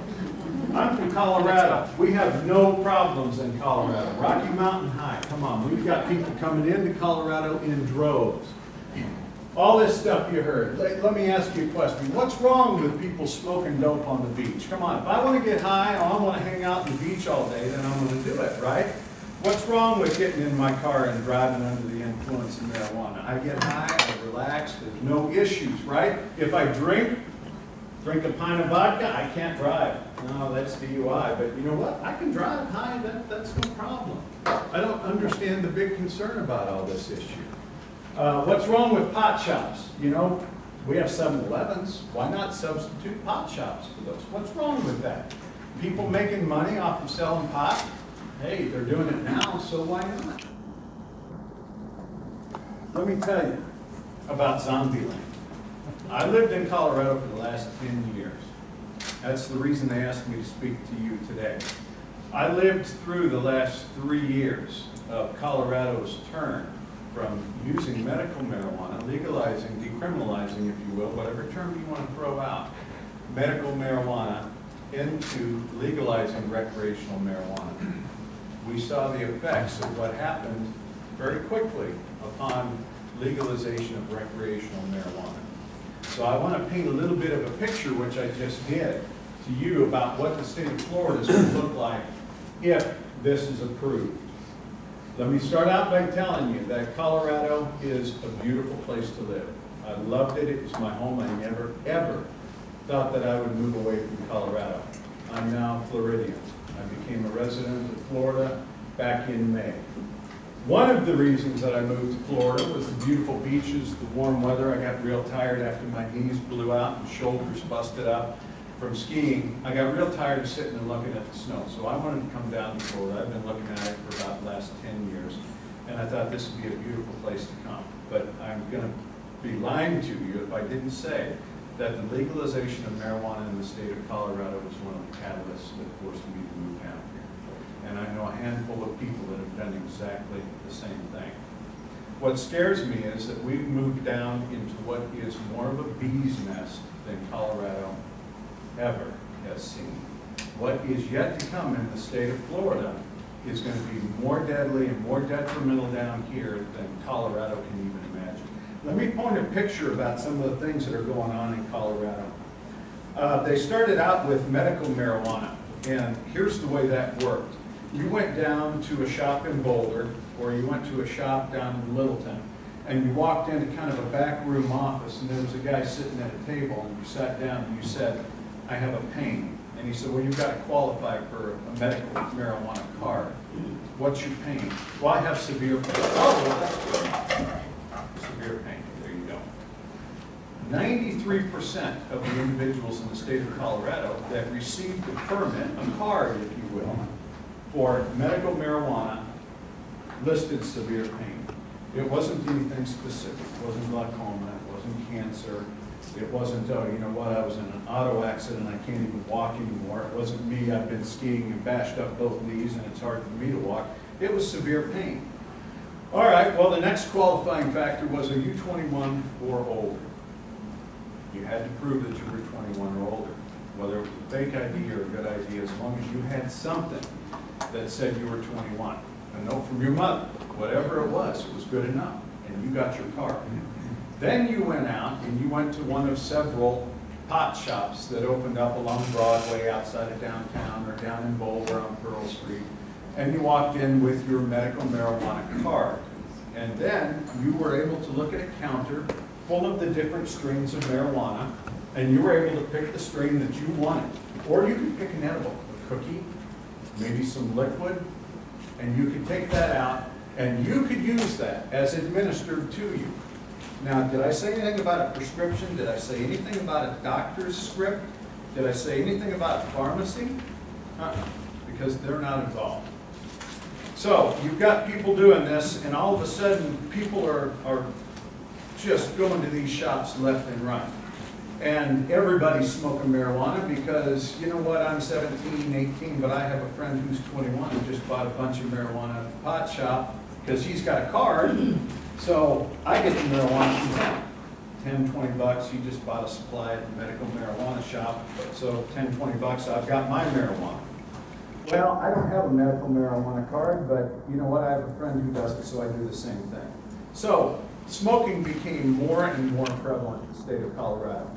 I'm from Colorado. We have no problems in Colorado. Rocky Mountain High, come on. We've got people coming into Colorado in droves. All this stuff you heard. Let me ask you a question. What's wrong with people smoking dope on the beach? Come on, if I want to get high or I want to hang out on the beach all day, then I'm going to do it, right? What's wrong with getting in my car and driving under the influence of marijuana? I get high, I relax, there's no issues, right? If I drink a pint of vodka, I can't drive. No, that's DUI, but you know what? I can drive high, that's no problem. I don't understand the big concern about all this issue. What's wrong with pot shops? You know, we have 7-Elevens. Why not substitute pot shops for those? What's wrong with that? People making money off of selling pot? Hey, they're doing it now, so why not? Let me tell you about Zombieland. I lived in Colorado for the last 10 years. That's the reason they asked me to speak to you today. I lived through the last 3 years of Colorado's turn from using medical marijuana, legalizing, decriminalizing, if you will, whatever term you want to throw out, medical marijuana into legalizing recreational marijuana. We saw the effects of what happened very quickly upon legalization of recreational marijuana. So I want to paint a little bit of a picture, which I just did, to you about what the state of Florida is going to look like if this is approved. Let me start out by telling you that Colorado is a beautiful place to live. I loved it. It was my home. I never, ever thought that I would move away from Colorado. I'm now Floridian. I became a resident of Florida back in May. One of the reasons that I moved to Florida was the beautiful beaches, the warm weather. I got real tired after my knees blew out and shoulders busted up from skiing. I got real tired of sitting and looking at the snow. So I wanted to come down to Florida. I've been looking at it for about the last 10 years. And I thought this would be a beautiful place to come. But I'm going to be lying to you if I didn't say that the legalization of marijuana in the state of Colorado was one of the catalysts that forced me to move down here. And I know a handful of people that have done exactly the same thing. What scares me is that we've moved down into what is more of a bee's nest than Colorado ever has seen. What is yet to come in the state of Florida is going to be more deadly and more detrimental down here than Colorado can even imagine. Let me point a picture about some of the things that are going on in Colorado. They started out with medical marijuana, and here's the way that worked. You went down to a shop in Boulder, or you went to a shop down in Littleton, and you walked into kind of a back room office, and there was a guy sitting at a table, and you sat down and you said, I have a pain. And he said, well, you've got to qualify for a medical marijuana card. What's your pain? Well, I have severe pain. Oh, well, that's good. Severe pain. There you go. 93% of the individuals in the state of Colorado that received a permit, a card, if you will, for medical marijuana listed severe pain. It wasn't anything specific. It wasn't glaucoma. It wasn't cancer. It wasn't, oh, you know what, I was in an auto accident, I can't even walk anymore. It wasn't me, I've been skiing and bashed up both knees and it's hard for me to walk. It was severe pain. All right, well, the next qualifying factor was, are you 21 or older? You had to prove that you were 21 or older. Whether it was a fake ID or a good ID, as long as you had something that said you were 21. A note from your mother, whatever it was good enough, and you got your card. Then you went out and you went to one of several pot shops that opened up along Broadway outside of downtown or down in Boulder on Pearl Street. And you walked in with your medical marijuana card. And then you were able to look at a counter full of the different strains of marijuana, and you were able to pick the strain that you wanted. Or you could pick an edible, a cookie, maybe some liquid, and you could take that out and you could use that as administered to you. Now, did I say anything about a prescription? Did I say anything about a doctor's script? Did I say anything about pharmacy? Because they're not involved. So, you've got people doing this, and all of a sudden, people are just going to these shops left and right. And everybody's smoking marijuana because, you know what, I'm 17, 18, but I have a friend who's 21 who just bought a bunch of marijuana at the pot shop because he's got a card. So I get the marijuana from him. 10, 20 bucks, he just bought a supply at the medical marijuana shop. So 10, 20 bucks, I've got my marijuana. Well, I don't have a medical marijuana card, but you know what, I have a friend who does it, so I do the same thing. So smoking became more and more prevalent in the state of Colorado.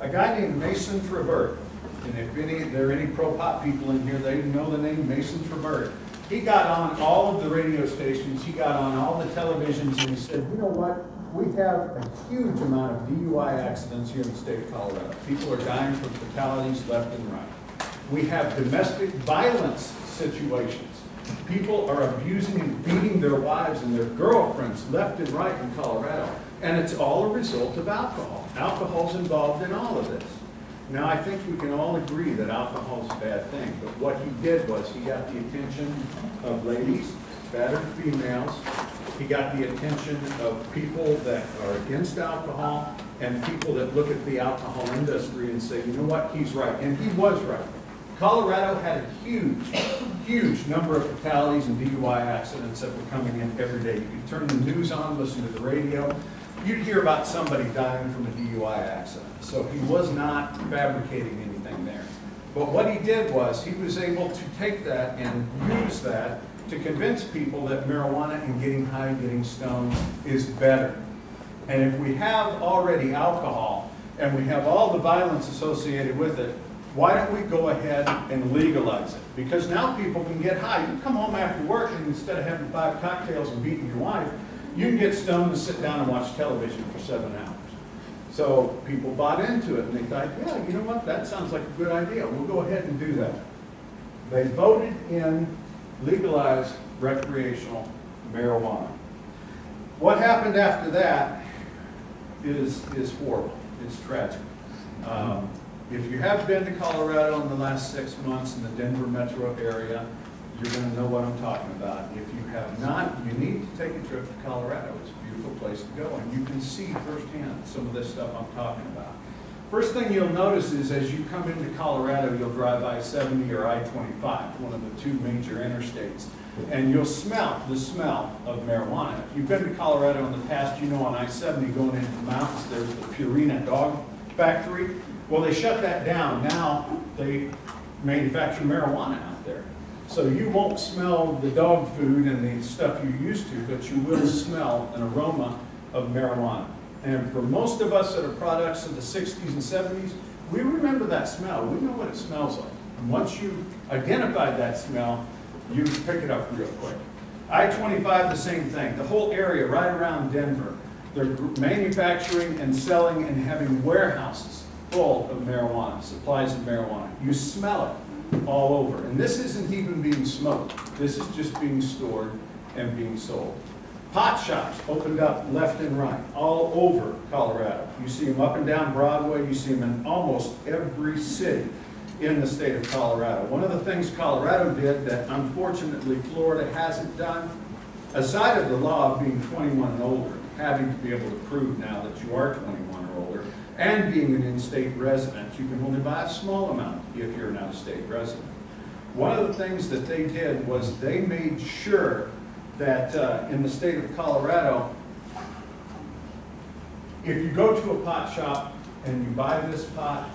A guy named Mason Trevert, and if there are any pro-pot people in here, they know the name Mason Trevert. He got on all of the radio stations, he got on all the televisions, and he said, you know what, we have a huge amount of DUI accidents here in the state of Colorado. People are dying from fatalities left and right. We have domestic violence situations. People are abusing and beating their wives and their girlfriends left and right in Colorado. And it's all a result of alcohol. Alcohol's involved in all of this. Now, I think we can all agree that alcohol is a bad thing, but what he did was he got the attention of ladies, battered females. He got the attention of people that are against alcohol and people that look at the alcohol industry and say, you know what, he's right. And he was right. Colorado had a huge number of fatalities and DUI accidents that were coming in every day. You could turn the news on, listen to the radio. You'd hear about somebody dying from a DUI accident. So he was not fabricating anything there. But what he did was he was able to take that and use that to convince people that marijuana and getting high, getting stoned is better. And if we have already alcohol and we have all the violence associated with it, why don't we go ahead and legalize it? Because now people can get high. You come home after work and instead of having 5 cocktails and beating your wife, you can get stoned and sit down and watch television for 7 hours. So people bought into it and they thought, yeah, you know what, that sounds like a good idea. We'll go ahead and do that. They voted in legalized recreational marijuana. What happened after that is horrible. It's tragic. If you have been to Colorado in the last 6 months in the Denver metro area, you're going to know what I'm talking about. If you have not, you need to take a trip to Colorado. It's a beautiful place to go, and you can see firsthand some of this stuff I'm talking about. First thing you'll notice is as you come into Colorado, you'll drive I-70 or I-25, one of the two major interstates, and you'll smell the smell of marijuana. If you've been to Colorado in the past, you know on I-70 going into the mountains, there's the Purina dog factory. Well, they shut that down. Now they manufacture marijuana out there. So you won't smell the dog food and the stuff you used to, but you will smell an aroma of marijuana. And for most of us that are products of the 60s and 70s, we remember that smell. We know what it smells like. And once you identified that smell, you pick it up real quick. I-25, the same thing. The whole area right around Denver, they're manufacturing and selling and having warehouses full of marijuana, supplies of marijuana. You smell it all over. And this isn't even being smoked. This is just being stored and being sold. Pot shops opened up left and right, all over Colorado. You see them up and down Broadway. You see them in almost every city in the state of Colorado. One of the things Colorado did that unfortunately Florida hasn't done, aside of the law of being 21 and older, having to be able to prove now that you are 21 or older, and being an in-state resident, you can only buy a small amount if you're an out-of-state resident. One of the things that they did was they made sure that in the state of Colorado, if you go to a pot shop and you buy this pot,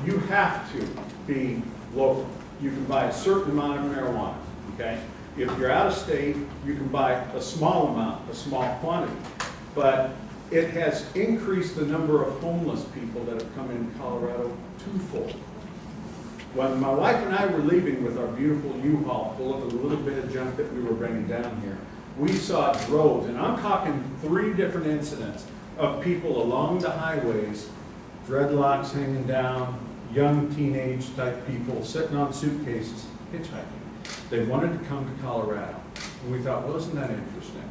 you have to be local. You can buy a certain amount of marijuana, okay? If you're out of state, you can buy a small amount, a small quantity. But it has increased the number of homeless people that have come into Colorado twofold. When my wife and I were leaving with our beautiful U-Haul full of a little bit of junk that we were bringing down here, we saw droves, and I'm talking 3 different incidents of people along the highways, dreadlocks hanging down, young teenage type people sitting on suitcases, hitchhiking. They wanted to come to Colorado. And we thought, well, isn't that interesting?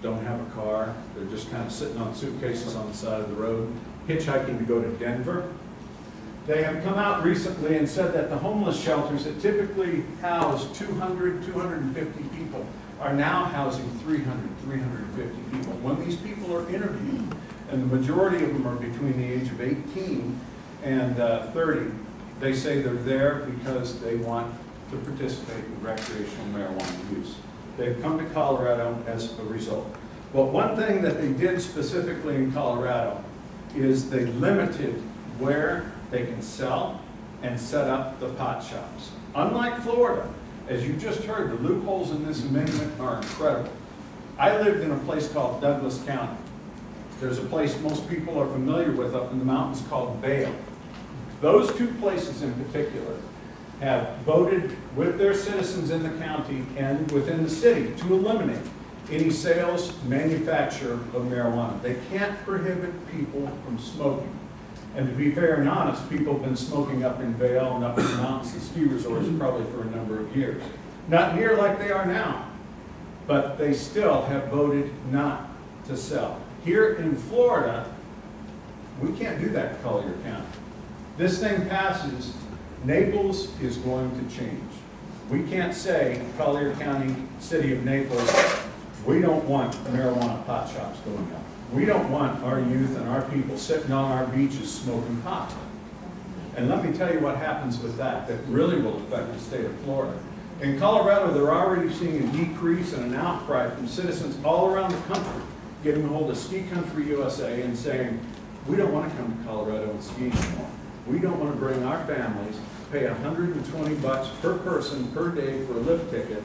Don't have a car. They're just kind of sitting on suitcases on the side of the road, hitchhiking to go to Denver. They have come out recently and said that the homeless shelters that typically house 200, 250 people are now housing 300, 350 people. When these people are interviewed, and the majority of them are between the age of 18 and 30, they say they're there because they want to participate in recreational marijuana use. They've come to Colorado as a result. But one thing that they did specifically in Colorado is they limited where they can sell and set up the pot shops. Unlike Florida, as you just heard, the loopholes in this amendment are incredible. I lived in a place called Douglas County. There's a place most people are familiar with up in the mountains called Vail. Those 2 places in particular have voted with their citizens in the county and within the city to eliminate any sales, manufacture of marijuana. They can't prohibit people from smoking. And to be fair and honest, people have been smoking up in Vail and up in the mountains and ski resorts probably for a number of years. Not near like they are now, but they still have voted not to sell. Here in Florida, we can't do that in Collier County. This thing passes, Naples is going to change. We can't say, Collier County, City of Naples, we don't want marijuana pot shops going up. We don't want our youth and our people sitting on our beaches smoking pot. And let me tell you what happens with that really will affect the state of Florida. In Colorado, they're already seeing a decrease and an outcry from citizens all around the country, getting a hold of Ski Country USA and saying, we don't want to come to Colorado and ski anymore. We don't want to bring our families, pay $120 per person per day for a lift ticket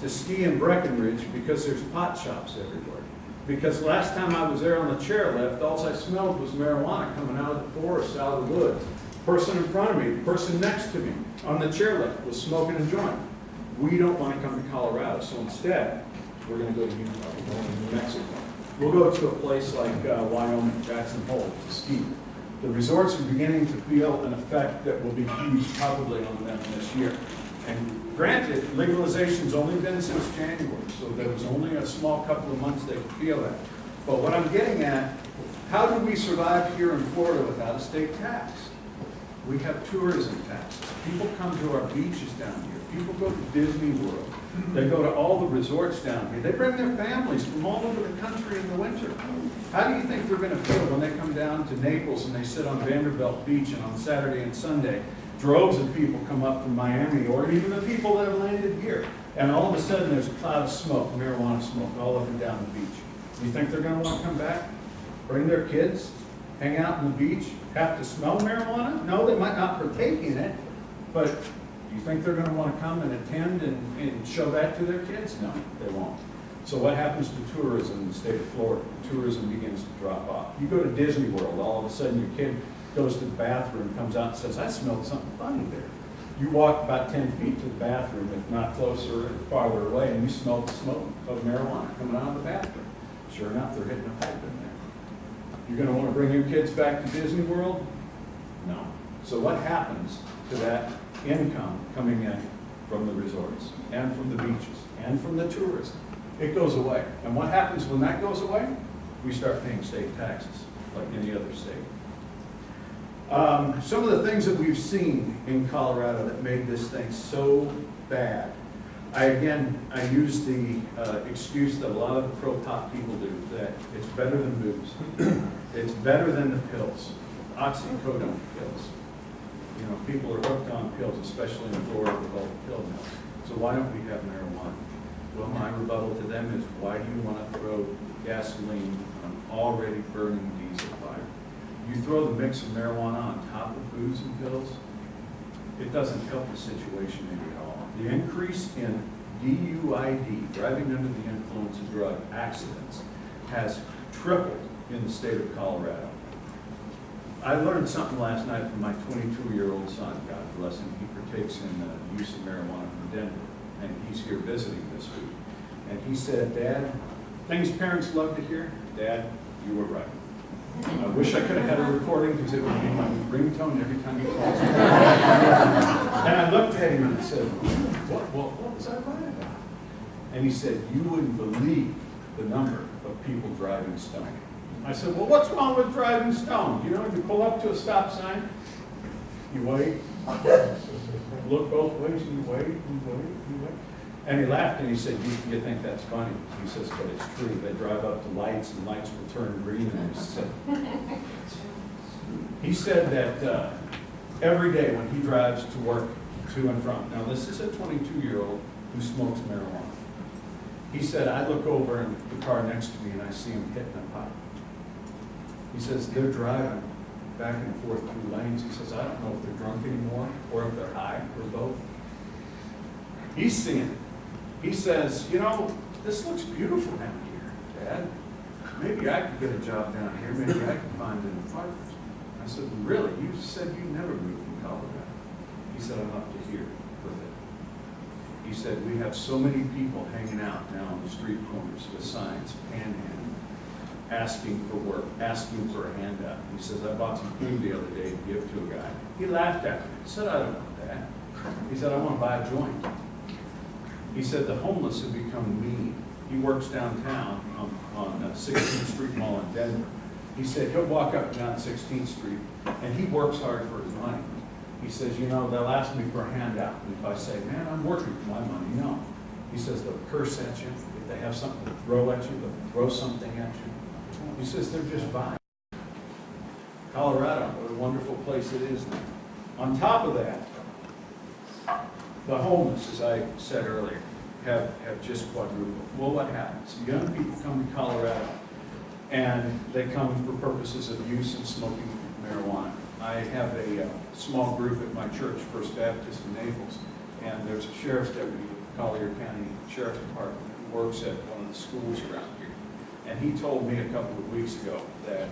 to ski in Breckenridge because there's pot shops everywhere. Because last time I was there on the chairlift, all I smelled was marijuana coming out of the forest, out of the woods. The person in front of me, the person next to me on the chairlift was smoking a joint. We don't want to come to Colorado, so instead, we're going to go to Utah, we're going to New Mexico. We'll go to a place like Wyoming, Jackson Hole, to ski. The resorts are beginning to feel an effect that will be huge probably on them this year. And granted, legalization's only been since January, so there was only a small couple of months they could feel that. But what I'm getting at, how do we survive here in Florida without a state tax? We have tourism taxes. People come to our beaches down here. People go to Disney World. They go to all the resorts down here. They bring their families from all over the country in the winter. How do you think they're going to feel when they come down to Naples and they sit on Vanderbilt Beach and on Saturday and Sunday, droves of people come up from Miami or even the people that have landed here, and all of a sudden there's a cloud of smoke, marijuana smoke, all up and down the beach. Do you think they're going to want to come back, bring their kids, hang out on the beach, have to smell marijuana? No, they might not partake in it, but do you think they're going to want to come and attend and show that to their kids? No, they won't. So what happens to tourism in the state of Florida? Tourism begins to drop off. You go to Disney World, all of a sudden your kid goes to the bathroom, comes out and says, I smelled something funny there. You walk about 10 feet to the bathroom, if not closer or farther away, and you smell the smoke of marijuana coming out of the bathroom. Sure enough, they're hitting a pipe in there. You're going to want to bring your kids back to Disney World? No. So what happens to that income coming in from the resorts and from the beaches and from the tourism? It goes away. And what happens when that goes away? We start paying state taxes like any other state. Some of the things that we've seen in Colorado that made this thing so bad. I use the excuse that a lot of the pro-pot people do, that it's better than booze. It's better than the pills, oxycodone pills. You know, people are hooked on pills, especially in Florida with all the pill mills. So why don't we have marijuana? Well, my rebuttal to them is, why do you want to throw gasoline on an already burning diesel fire? You throw the mix of marijuana on top of booze and pills, it doesn't help the situation any at all. The increase in DUID, driving under the influence of drug accidents, has tripled in the state of Colorado. I learned something last night from my 22-year-old son, God bless him. He partakes in the use of marijuana from Denver, and he's here visiting this week. And he said, Dad, things parents love to hear, Dad, you were right. I wish I could have had a recording because it would be my ringtone every time he calls me. And I looked at him and I said, what was I right about? And he said, you wouldn't believe the number of people driving stoned. I said, well, what's wrong with driving stoned? You know, you pull up to a stop sign, you wait, look both ways, and you wait, you wait, you wait. And he laughed and he said, you think that's funny? He says, but it's true. They drive up to lights and lights will turn green. And he said that every day when he drives to work, to and from, now this is a 22-year-old who smokes marijuana. He said, I look over in the car next to me and I see him hitting a pipe. He says, they're driving back and forth through lanes. He says, I don't know if they're drunk anymore or if they're high or both. He's seeing it. He says, you know, this looks beautiful down here, Dad. Maybe I could get a job down here. Maybe I could find an apartment. I said, really? You said you never moved from Colorado. He said, I'm up to here with it. He said, we have so many people hanging out now on the street corners with signs, panhandling, asking for work, asking for a handout. He says, I bought some food the other day to give to a guy. He laughed at me. He said, I don't want that. He said, I want to buy a joint. He said the homeless have become mean. He works downtown on 16th Street Mall in Denver. He said he'll walk up and down 16th Street, and he works hard for his money. He says, you know, they'll ask me for a handout. And if I say, man, I'm working for my money, no. He says they'll curse at you. If they have something to throw at you, they'll throw something at you. He says they're just buying. Colorado, what a wonderful place it is now. On top of that, the homeless, as I said earlier, have just quadrupled. Well, what happens? Young people come to Colorado, and they come for purposes of use and smoking marijuana. I have a small group at my church, First Baptist in Naples, and there's a sheriff's deputy with the Collier County Sheriff's Department who works at one of the schools around here. And he told me a couple of weeks ago that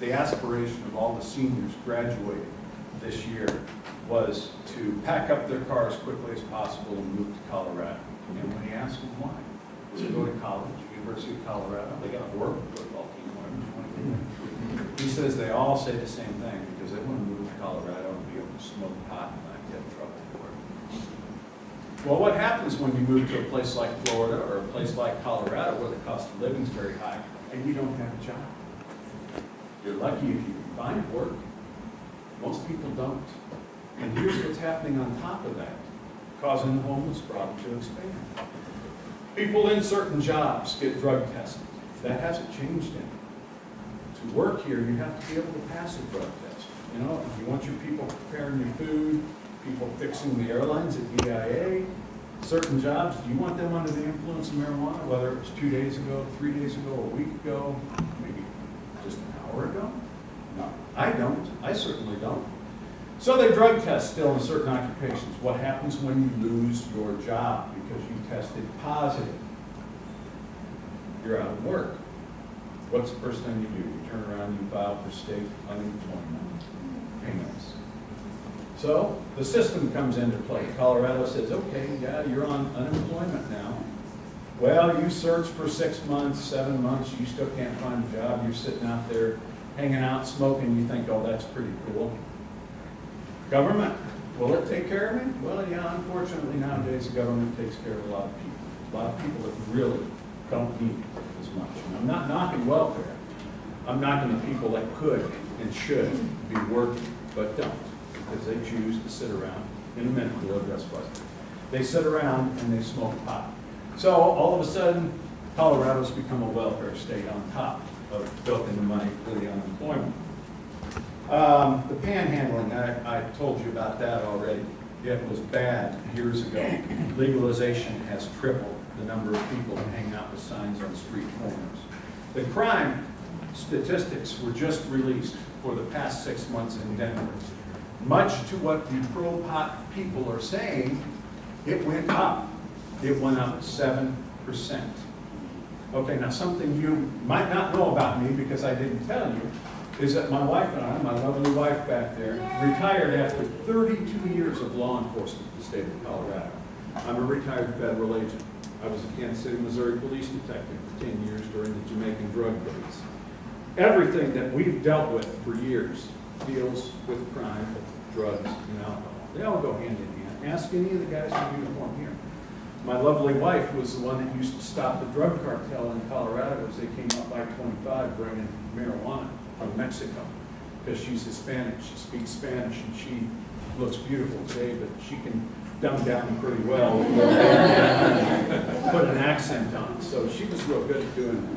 the aspiration of all the seniors graduating this year was to pack up their car as quickly as possible and move to Colorado. And when he asked them why, they go to college, University of Colorado, they got to work with football team, whatever you want to do. He says they all say the same thing because they want to move to Colorado and be able to smoke pot and not get in trouble for it. Well, what happens when you move to a place like Florida or a place like Colorado where the cost of living is very high and you don't have a job? You're lucky if you can find work. Most people don't. And here's what's happening on top of that, causing the homeless problem to expand. People in certain jobs get drug tested. That hasn't changed any. To work here, you have to be able to pass a drug test. You know, if you want your people preparing your food, people fixing the airlines at DIA, certain jobs, do you want them under the influence of marijuana, whether it was 2 days ago, 3 days ago, a week ago, maybe just an hour ago? No, I don't. I certainly don't. So they drug test still in certain occupations. What happens when you lose your job because you tested positive? You're out of work. What's the first thing you do? You turn around, you file for state unemployment payments. So the system comes into play. Colorado says, okay, yeah, you're on unemployment now. Well, you search for 6 months, 7 months, you still can't find a job. You're sitting out there hanging out, smoking. You think, oh, that's pretty cool. Government, will it take care of me? Well, yeah, unfortunately nowadays the government takes care of a lot of people. A lot of people that really don't need as much. And I'm not knocking welfare. I'm knocking the people that could and should be working, but don't, because they choose to sit around. In a minute, we'll address why. They sit around and they smoke pot. So all of a sudden, Colorado's become a welfare state on top of bilking the money for the unemployment. The panhandling, I told you about that already. It was bad years ago. Legalization has tripled the number of people who hang out with signs on street corners. The crime statistics were just released for the past 6 months in Denver. Much to what the pro-pot people are saying, it went up. It went up 7%. Okay, now something you might not know about me because I didn't tell you is that my wife and I, my lovely wife back there, retired after 32 years of law enforcement in the state of Colorado. I'm a retired federal agent. I was a Kansas City, Missouri police detective for 10 years during the Jamaican drug days. Everything that we've dealt with for years deals with crime, drugs, and alcohol. They all go hand in hand. Ask any of the guys in uniform here. My lovely wife was the one that used to stop the drug cartel in Colorado as they came up I-25 bringing marijuana from Mexico, because she's Hispanic, she speaks Spanish, and she looks beautiful today, but she can dumb down pretty well, put an accent on. So she was real good at doing that.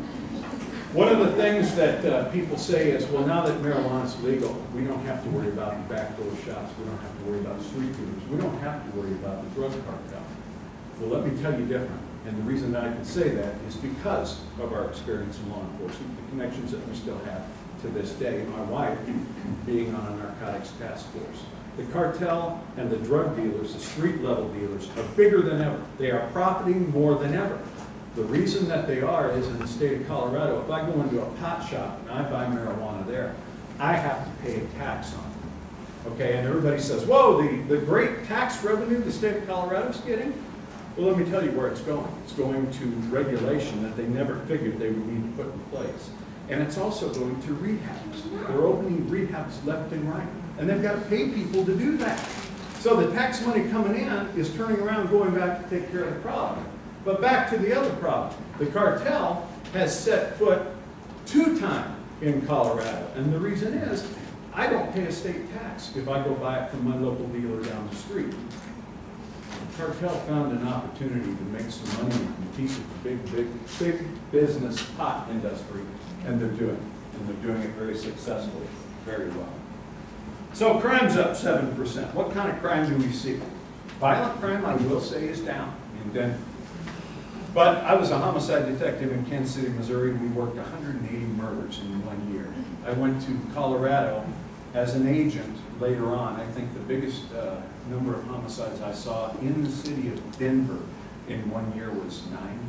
One of the things that people say is, well, now that marijuana is legal, we don't have to worry about the backdoor shops, we don't have to worry about street dealers, we don't have to worry about the drug cartel. Well, let me tell you different. And the reason that I can say that is because of our experience in law enforcement, the connections that we still have to this day, my wife being on a narcotics task force. The cartel and the drug dealers, the street level dealers, are bigger than ever. They are profiting more than ever. The reason that they are is in the state of Colorado, if I go into a pot shop and I buy marijuana there, I have to pay a tax on it. Okay, and everybody says, whoa, the great tax revenue the state of Colorado is getting? Well, let me tell you where it's going. It's going to regulation that they never figured they would need to put in place. And it's also going to rehabs. They're opening rehabs left and right. And they've got to pay people to do that. So the tax money coming in is turning around going back to take care of the problem. But back to the other problem. The cartel has set foot 2 times in Colorado. And the reason is, I don't pay a state tax if I go buy it from my local dealer down the street. The cartel found an opportunity to make some money and compete with the big business pot industry. And they're doing it. And they're doing it very successfully, very well. So crime's up 7%. What kind of crime do we see? Violent crime, I will say, is down in Denver. But I was a homicide detective in Kansas City, Missouri. We worked 180 murders in 1 year. I went to Colorado as an agent later on. I think the biggest number of homicides I saw in the city of Denver in 1 year was 9.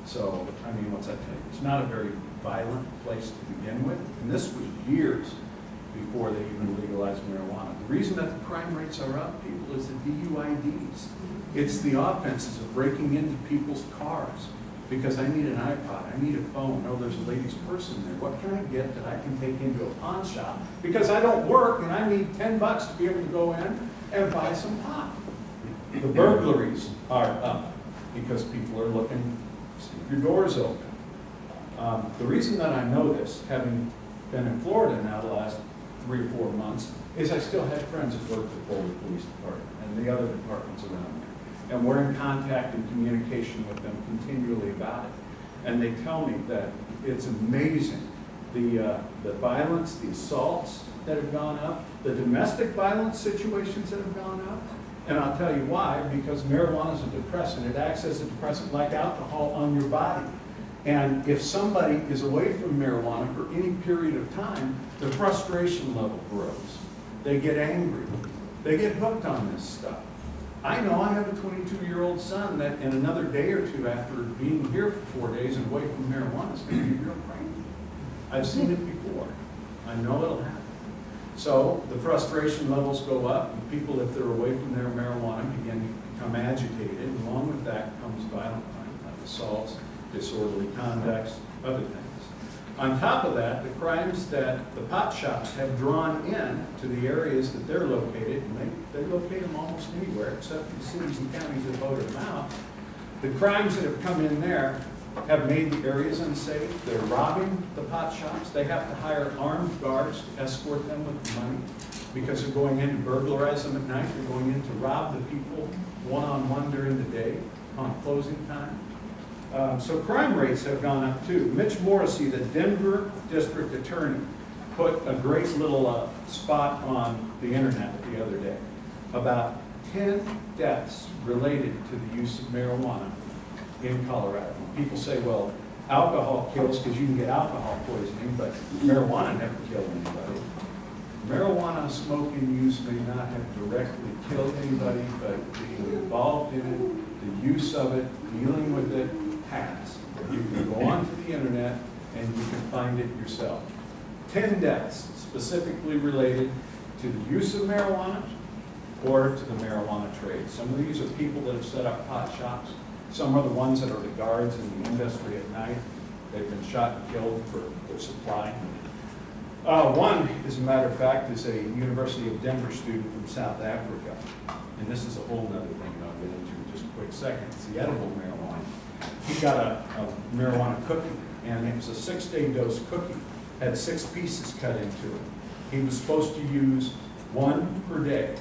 So, I mean, what's that tell you? It's not a very violent place to begin with. And this was years before they even legalized marijuana. The reason that the crime rates are up, people, is the DUIDs. It's the offenses of breaking into people's cars because I need an iPod, I need a phone. Oh, there's a lady's purse in there. What can I get that I can take into a pawn shop? Because I don't work and I need $10 to be able to go in and buy some pot. The burglaries are up because people are looking to see if your door's open. The reason that I know this, having been in Florida now the last 3 or 4 months, is I still have friends that work at the Boulder Police Department and the other departments around there. And we're in contact and communication with them continually about it. And they tell me that it's amazing, the violence, the assaults that have gone up, the domestic violence situations that have gone up. And I'll tell you why, because marijuana is a depressant. It acts as a depressant like alcohol on your body. And if somebody is away from marijuana for any period of time, the frustration level grows. They get angry. They get hooked on this stuff. I know I have a 22-year-old son that in another day or two after being here for 4 days and away from marijuana is going to be real crazy. I've seen it before. I know it'll happen. So the frustration levels go up, and people, if they're away from their marijuana, begin to become agitated. And along with that comes violent crime, like assaults, disorderly conducts, other things. On top of that, the crimes that the pot shops have drawn in to the areas that they're located, and they locate them almost anywhere except the cities and counties that voted them out. The crimes that have come in there have made the areas unsafe. They're robbing the pot shops. They have to hire armed guards to escort them with money because they're going in to burglarize them at night. They're going in to rob the people one-on-one during the day on closing time. So crime rates have gone up too. Mitch Morrissey, the Denver district attorney, put a great little spot on the internet the other day about 10 deaths related to the use of marijuana in Colorado. People say, well, alcohol kills because you can get alcohol poisoning, but marijuana never killed anybody. Marijuana smoking use may not have directly killed anybody, but being involved in it, the use of it, dealing with it, has. You can go onto the internet and you can find it yourself. 10 deaths specifically related to the use of marijuana or to the marijuana trade. Some of these are people that have set up pot shops. Some are the ones that are the guards in the industry at night. They've been shot and killed for their supply. One, as a matter of fact, is a University of Denver student from South Africa. And this is a whole other thing I'll get into in just a quick second. It's the edible marijuana. He got a marijuana cookie, and it was a 6-day dose cookie. Had 6 pieces cut into it. He was supposed to use 1 per day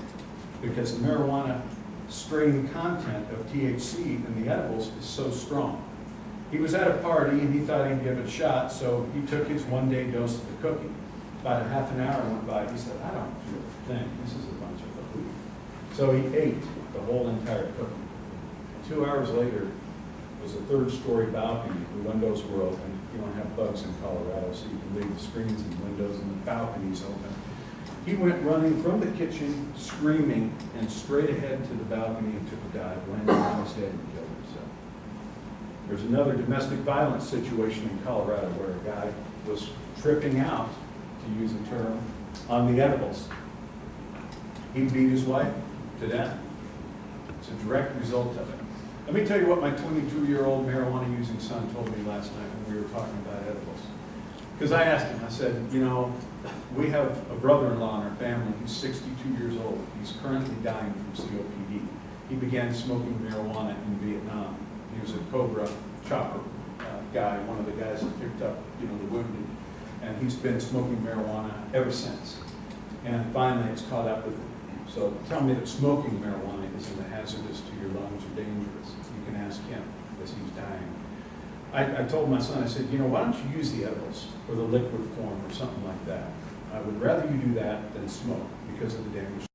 because the marijuana strain content of THC in the edibles is so strong. He was at a party and he thought he'd give it a shot, so he took his 1-day dose of the cookie. About a half an hour went by. He said, I don't feel a thing. This is a bunch of hooey. So he ate the whole entire cookie. 2 hours later, it was a 3rd-story balcony. The windows were open. You don't have bugs in Colorado, so you can leave the screens and windows and the balconies open. He went running from the kitchen, screaming, and straight ahead to the balcony and took a dive, landed on his head and killed himself. There's another domestic violence situation in Colorado where a guy was tripping out, to use a term, on the edibles. He beat his wife to death. It's a direct result of it. Let me tell you what my 22-year-old marijuana-using son told me last night when we were talking about edibles. Because I asked him, I said, you know, we have a brother-in-law in our family who's 62 years old. He's currently dying from COPD. He began smoking marijuana in Vietnam. He was a Cobra chopper guy, one of the guys that picked up, the wounded. And he's been smoking marijuana ever since. And finally, it's caught up with him. So tell me that smoking marijuana isn't hazardous to your lungs or dangerous. You can ask him as he's dying. I told my son, I said, why don't you use the edibles or the liquid form or something like that? I would rather you do that than smoke because of the damage